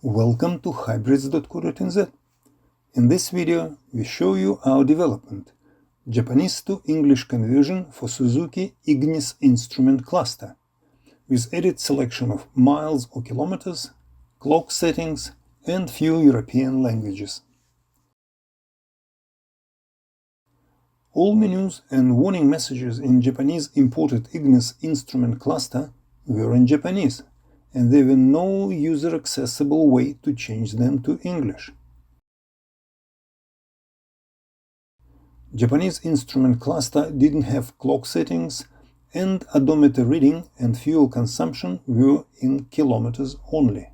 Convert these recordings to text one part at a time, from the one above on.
Welcome to hybrids.co.nz. In this video, we show you our development, Japanese to English conversion for Suzuki IGNIS Instrument Cluster, with edit selection of miles or kilometers, clock settings, and few European languages. All menus and warning messages in Japanese imported IGNIS Instrument Cluster were in Japanese, and there were no user-accessible way to change them to English. Japanese instrument cluster didn't have clock settings, and odometer reading and fuel consumption were in kilometers only.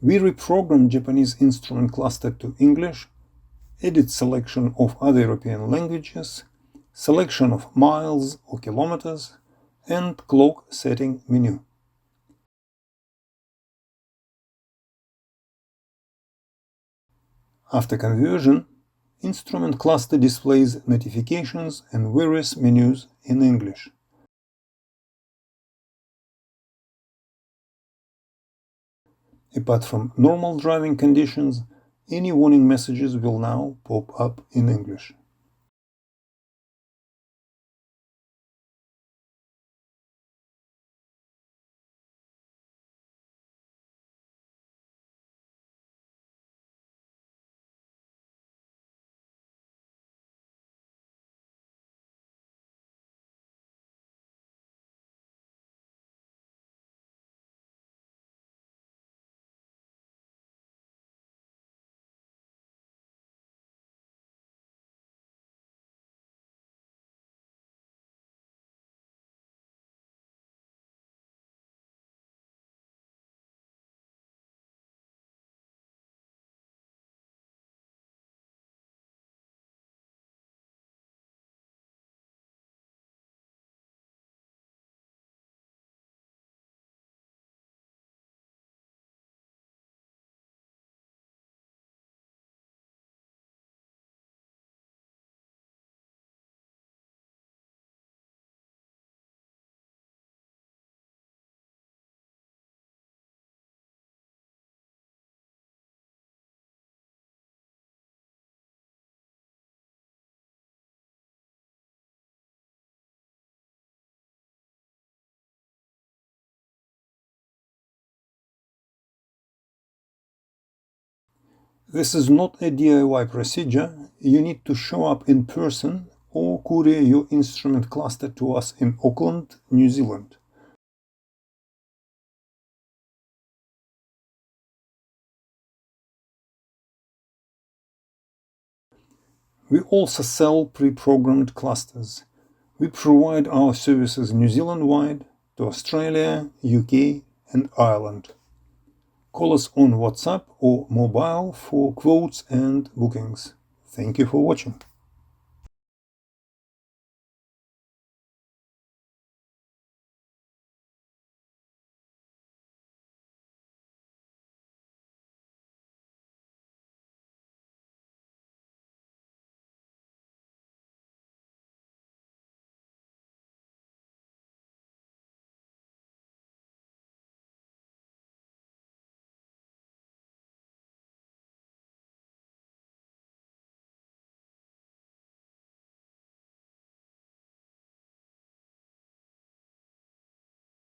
We reprogrammed Japanese instrument cluster to English, edit selection of other European languages, selection of miles or kilometers, and clock setting menu. After conversion, instrument cluster displays notifications and various menus in English. Apart from normal driving conditions, any warning messages will now pop up in English. This is not a DIY procedure. You need to show up in person or courier your instrument cluster to us in Auckland, New Zealand. We also sell pre-programmed clusters. We provide our services New Zealand-wide to Australia, UK, and Ireland. Call us on WhatsApp or mobile for quotes and bookings. Thank you for watching.